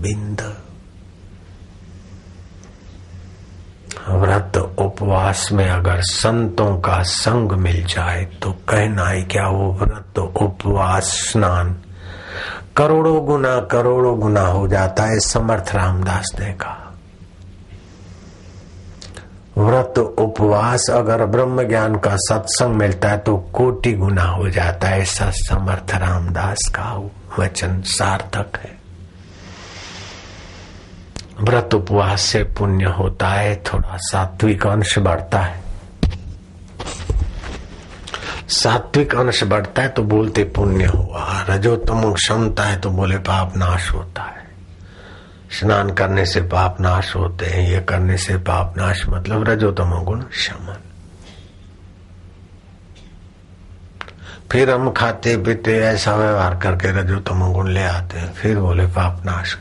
बिंद। व्रत उपवास में अगर संतों का संग मिल जाए तो कहना है क्या वो व्रत उपवास स्नान करोड़ों गुना हो जाता है। समर्थ रामदास ने कहा व्रत उपवास अगर ब्रह्म ज्ञान का सत्संग मिलता है तो कोटि गुना हो जाता है। ऐसा समर्थ रामदास का वचन सार्थक है। व्रत उपवास से पुण्य होता है, थोड़ा सात्विक अंश बढ़ता है। सात्विक अंश बढ़ता है तो बोलते पुण्य हुआ, रजोतम क्षमता है तो बोले पाप नाश होता है। स्नान करने से पाप नाश होते हैं, ये करने से पाप नाश मतलब रजोतम गुण शमन। फिर हम खाते पीते ऐसा व्यवहार करके रजोतम गुण ले आते हैं, फिर बोले पाप नाश।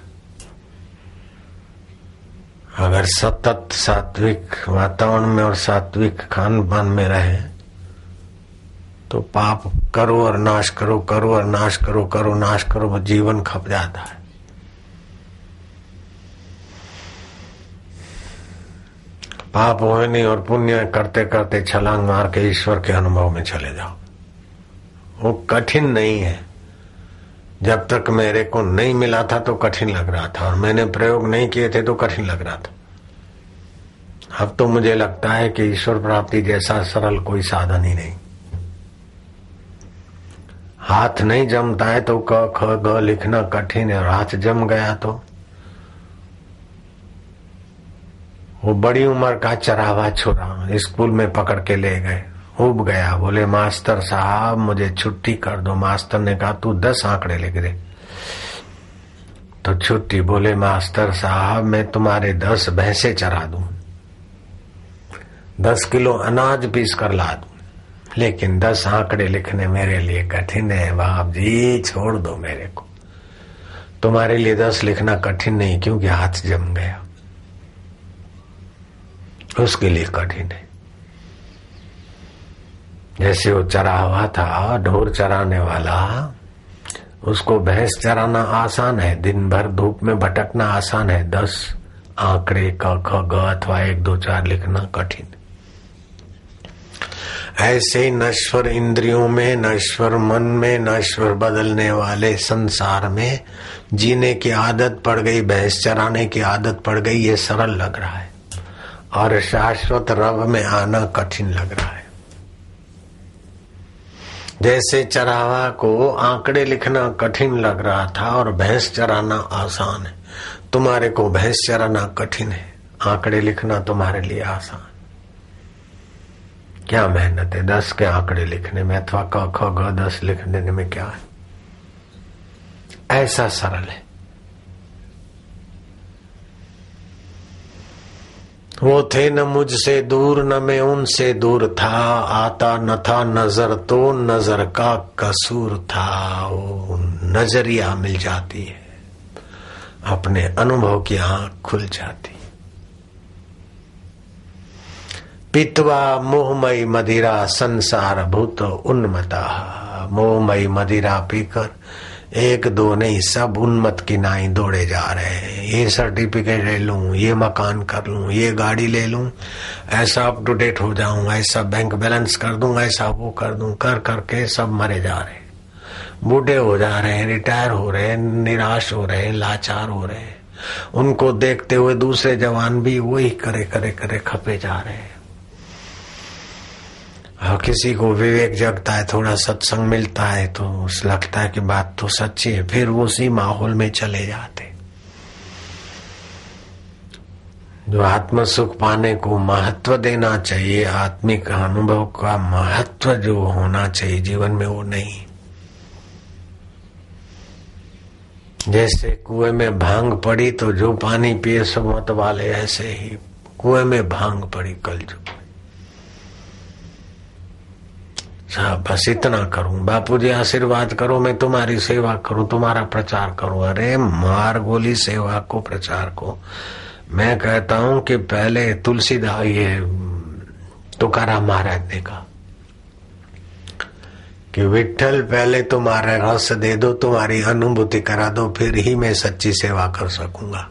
अगर सतत सात्विक वातावरण में और सात्विक खान पान में रहे तो पाप करो और नाश करो, करो और नाश करो, करो नाश करो, जीवन खप जाता है। पाप होए नहीं और पुण्य करते करते छलांग मार के ईश्वर के अनुभव में चले जाओ। वो कठिन नहीं है। जब तक मेरे को नहीं मिला था तो कठिन लग रहा था और मैंने प्रयोग नहीं किए थे तो कठिन लग रहा था। अब तो मुझे लगता है कि ईश्वर प्राप्ति जैसा सरल कोई साधन ही नहीं। हाथ नहीं जमता है तो क ख ग लिखना कठिन है और हाथ जम गया तो वो बड़ी उम्र का चरावा छोरा स्कूल में पकड़ के ले गए, उब गया, बोले मास्टर साहब मुझे छुट्टी कर दो। मास्टर ने कहा तू 10 आंकड़े लिख दे तो छुट्टी। बोले मास्टर साहब मैं तुम्हारे 10 भैंसे चरा दूं, 10 किलो अनाज पीस कर ला दूं, लेकिन 10 आंकड़े लिखने मेरे लिए कठिन है बाप जी, छोड़ दो मेरे को। तुम्हारे लिए 10 लिखना कठिन नहीं क्योंकि हाथ जम गया, उसके लिए कठिन है। जैसे वो चरा हुआ था ढोर चराने वाला, उसको भैंस चराना आसान है, दिन भर धूप में भटकना आसान है, 10 आंकड़े क ख ग अथवा 1 2 4 लिखना कठिन। ऐसे नश्वर इंद्रियों में, नश्वर मन में, नश्वर बदलने वाले संसार में जीने की आदत पड़ गई, भैंस चराने की आदत पड़ गई। ये सरल लग रहा है और शाश्वत रव में आना कठिन लग रहा है। जैसे चरावा को आंकड़े लिखना कठिन लग रहा था और भैंस चराना आसान है, तुम्हारे को भैंस चराना कठिन है, आंकड़े लिखना तुम्हारे लिए आसान। क्या मेहनत है 10 के आंकड़े लिखने में अथवा क ख ग 10 लिख देने में, क्या है? ऐसा सरल है। वो थे न मुझसे दूर न मैं उनसे दूर था, आता न था नजर तो नजर का कसूर था। वो नजरिया मिल जाती है, अपने अनुभव की आंख खुल जाती। पितवा मोहमयी मदिरा संसार भूत उन्मता। मोहमयी मदिरा पीकर 1 2 नहीं सब उन्मत की नाई दौड़े जा रहे हैं। ये सर्टिफिकेट ले लूं, ये मकान कर लूं, ये गाड़ी ले लूं, ऐसा अप टू डेट हो जाऊं, ऐसा बैंक बैलेंस कर दूं, ऐसा वो कर दूं, कर करके सब मरे जा रहे हैं, बूढ़े हो जा रहे हैं, रिटायर हो रहे हैं, निराश हो रहे हैं, लाचार हो रहे हैं। उनको देखते हुए दूसरे जवान भी वही करे खपे जा रहे हैं। और किसी को विवेक जगता है, थोड़ा सत्संग मिलता है तो लगता है कि बात तो सच्ची है, फिर वो उसी माहौल में चले जाते। जो आत्म सुख पाने को महत्व देना चाहिए, आत्मिक अनुभव का महत्व जो होना चाहिए जीवन में, वो नहीं। जैसे कुएं में भांग पड़ी तो जो पानी पिए सब मत वाले, ऐसे ही कुएं में भांग पड़ी कलयुग। बस इतना करूं, बापूजी आशीर्वाद करो, मैं तुम्हारी सेवा करूं, तुम्हारा प्रचार करूं। अरे मार गोली सेवा को, प्रचार को। मैं कहता हूं कि पहले तुलसीदास ये तुकाराम महाराज ने कहा कि विठ्ठल पहले तुम्हारा रस दे दो, तुम्हारी अनुभूति करा दो, फिर ही मैं सच्ची सेवा कर सकूंगा।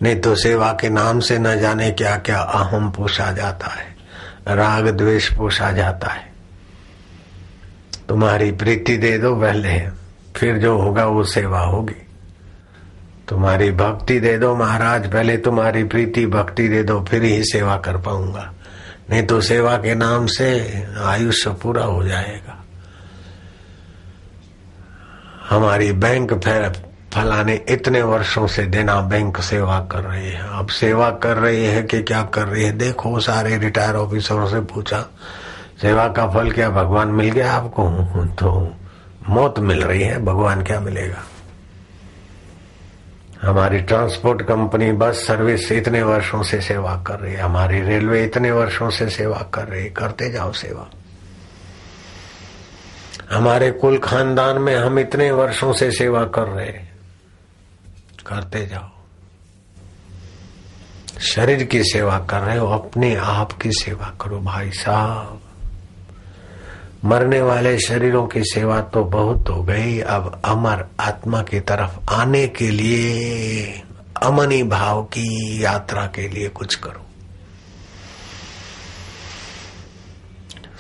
नहीं तो सेवा के नाम से न जाने क्या क्या अहम पोषा जाता है, राग द्वेष पोषा जाता है। तुम्हारी प्रीति दे दो पहले, फिर जो होगा वो सेवा होगी। तुम्हारी भक्ति दे दो महाराज, पहले तुम्हारी प्रीति भक्ति दे दो, फिर ही सेवा कर पाऊंगा। नहीं तो सेवा के नाम से आयुष्य पूरा हो जाएगा। हमारी बैंक फलाने इतने वर्षों से देना बैंक सेवा कर रही है। अब सेवा कर रही है कि क्या कर रही है देखो। सारे रिटायर ऑफिसरों से पूछा सेवा का फल क्या भगवान मिल गया आपको? तो मौत मिल रही है, भगवान क्या मिलेगा। हमारी ट्रांसपोर्ट कंपनी बस सर्विस इतने वर्षों से सेवा कर रही है, हमारी रेलवे इतने वर्षों से सेवा कर रही है। करते जाओ सेवा। हमारे कुल खानदान में हम इतने वर्षों से सेवा कर रहे हैं, करते जाओ। शरीर की सेवा कर रहे हो, अपने आप की सेवा करो भाई साहब। मरने वाले शरीरों की सेवा तो बहुत हो गई, अब अमर आत्मा की तरफ आने के लिए, अमनी भाव की यात्रा के लिए कुछ करो।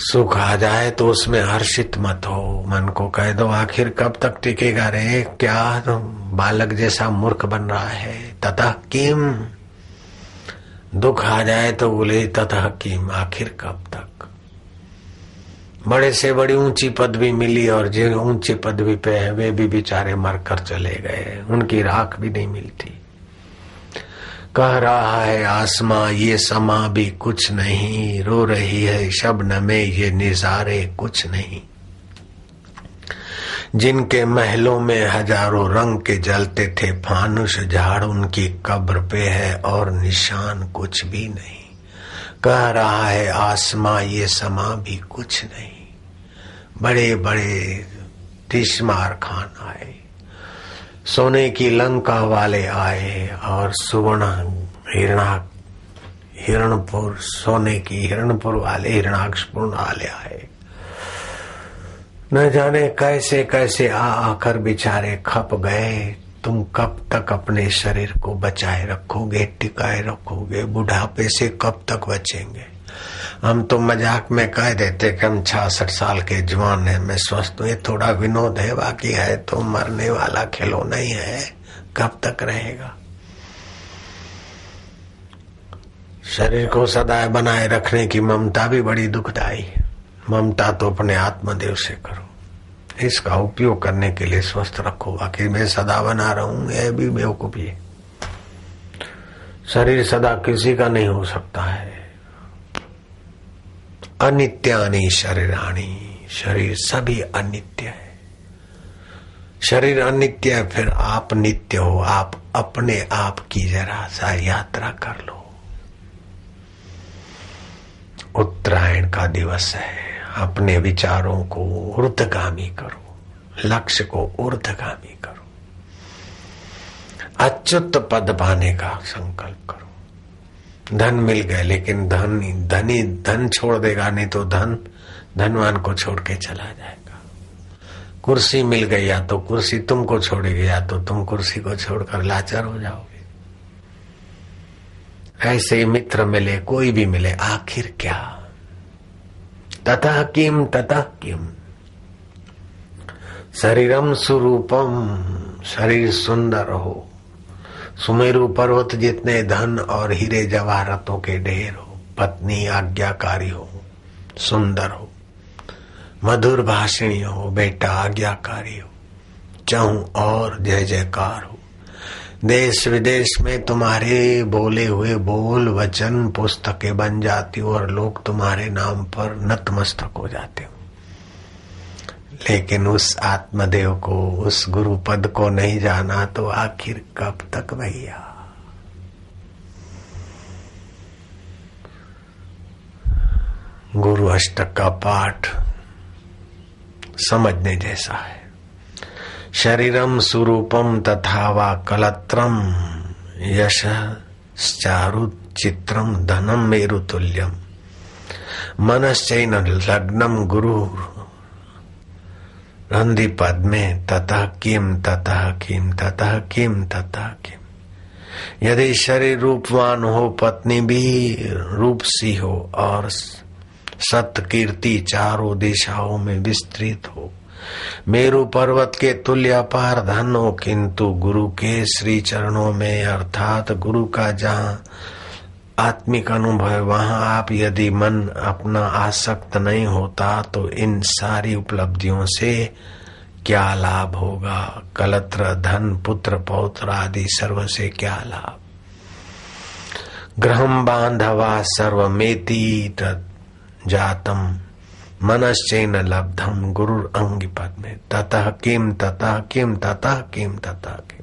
सुख आ जाए तो उसमें हर्षित मत हो, मन को कह दो आखिर कब तक टिकेगा रे, क्या तो बालक जैसा मूर्ख बन रहा है। ततः किम, दुख आ जाए तो बोले ततः किम, आखिर कब तक। बड़े से बड़ी ऊंची पदवी मिली और जो ऊंची पदवी पे है वे भी बेचारे मरकर चले गए, उनकी राख भी नहीं मिलती। कह रहा है आसमां ये समा भी कुछ नहीं, रो रही है शबनम में ये निजारे कुछ नहीं। जिनके महलों में हजारों रंग के जलते थे फानुस झाड़, उनकी कब्र पे है और निशान कुछ भी नहीं। कह रहा है आसमां ये समा भी कुछ नहीं। बड़े बड़े तिश्मार खान आए, सोने की लंका वाले आए और सुवर्ण हिरणपुर, सोने की हिरणपुर वाले, हिरणाक्षपुर वाले आए। न जाने कैसे कैसे आकर बेचारे खप गए। तुम कब तक अपने शरीर को बचाए रखोगे, टिकाए रखोगे? बुढ़ापे से कब तक बचेंगे? हम तो मजाक में कह देते कि हम 66 साल के जवान हैं, मैं स्वस्थ हूँ। ये थोड़ा विनोद है, बाकी है तो मरने वाला खिलौना ही है, कब तक रहेगा। शरीर को सदा बनाए रखने की ममता भी बड़ी दुखदायी है। ममता तो अपने आत्मदेव से करो, इसका उपयोग करने के लिए स्वस्थ रखो। बाकी मैं सदा बना रहूं, यह भी बेवकूफी है। शरीर सदा किसी का नहीं हो सकता है। अनित्यानि शरीराणि, शरीर सभी अनित्य है। शरीर अनित्य है, फिर आप नित्य हो। आप अपने आप की जरा सा यात्रा कर लो। उत्तरायण का दिवस है, अपने विचारों को ऊर्ध्वगामी करो, लक्ष्य को ऊर्ध्वगामी करो, अच्युत पद पाने का संकल्प करो। धन मिल गए, लेकिन धनी धन छोड़ देगा, नहीं तो धन धनवान को छोड़ के चला जाएगा। कुर्सी मिल गई, या तो कुर्सी तुमको छोड़ेगी, या तो तुम कुर्सी को छोड़कर लाचार हो जाओगे। ऐसे ही मित्र मिले, कोई भी मिले, आखिर क्या? ततः किम, ततः किम। शरीरम सुरूपम, शरीर सुंदर हो, सुमेरु पर्वत जितने धन और हीरे जवाहरातों के ढेर हो, पत्नी आज्ञाकारी हो, सुंदर हो, मधुर भाषणी हो, बेटा आज्ञाकारी हो, चाहूं और जय जयकार हो। देश विदेश में तुम्हारे बोले हुए बोल वचन पुस्तकें बन जाती हो और लोग तुम्हारे नाम पर नतमस्तक हो जाते हो। लेकिन उस आत्मदेव को, उस गुरु पद को नहीं जाना तो आखिर कब तक भैया? गुरु अष्टक का पाठ समझने जैसा है। शरीरम सुरूपम तथा वा कलत्रम यशश्चारु चित्रम धनम मेरुतुल्यम मनश्चैन लग्नम गुरु रंधि पद में ततः किम ततः किम ततः किम ततः किम। यदि शरीर रूपवान हो, पत्नी भी रूप सी हो और सत कीर्ति चारों दिशाओं में विस्तृत हो, मेरु पर्वत के तुल्य अपार धन हो, किंतु गुरु के श्री चरणों में अर्थात गुरु का जहाँ आत्मिक अनुभव है वहां आप यदि मन अपना आसक्त नहीं होता तो इन सारी उपलब्धियों से क्या लाभ होगा। कलत्र धन पुत्र पौत्र आदि सर्व से क्या लाभ। गृहं बांधवा सर्वमेति जातम मनश्चैन लब्धम गुरुर अंगी पद में ततः किम ततः किम ततः किम ततः किम।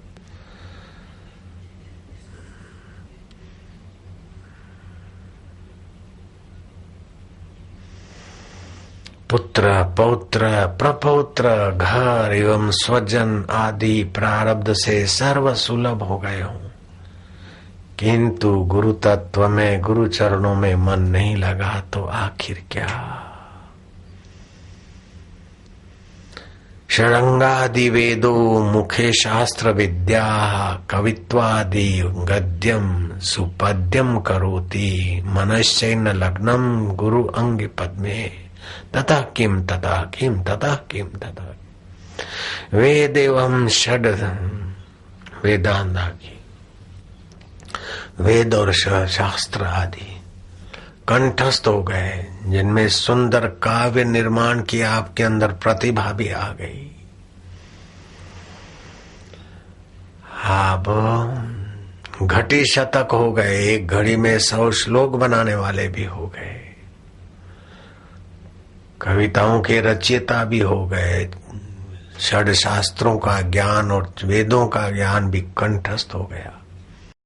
पुत्र पौत्र प्रपौत्र घर एवं स्वजन आदि प्रारब्ध से सर्व सुलभ हो गए हूं, किंतु गुरु तत्व में गुरु चरणों में मन नहीं लगा तो आखिर क्या। षडंगादि वेदो मुखे शास्त्र विद्या कवित्वादि गद्यम सुपद्यम करोति मनश्चैन लग्नम गुरु अंग पद में तथा किम तथा किम तथा किम तथा। वेद एवं षड वेदांता की वेद और शास्त्र आदि कंठस्थ हो गए, जिनमें सुंदर काव्य निर्माण की आपके अंदर प्रतिभा भी आ गई। अब घटी शतक हो गए, एक घड़ी में 100 श्लोक बनाने वाले भी हो गए, कविताओं के रचयिता भी हो गए, षड शास्त्रों का ज्ञान और वेदों का ज्ञान भी कंठस्थ हो गया।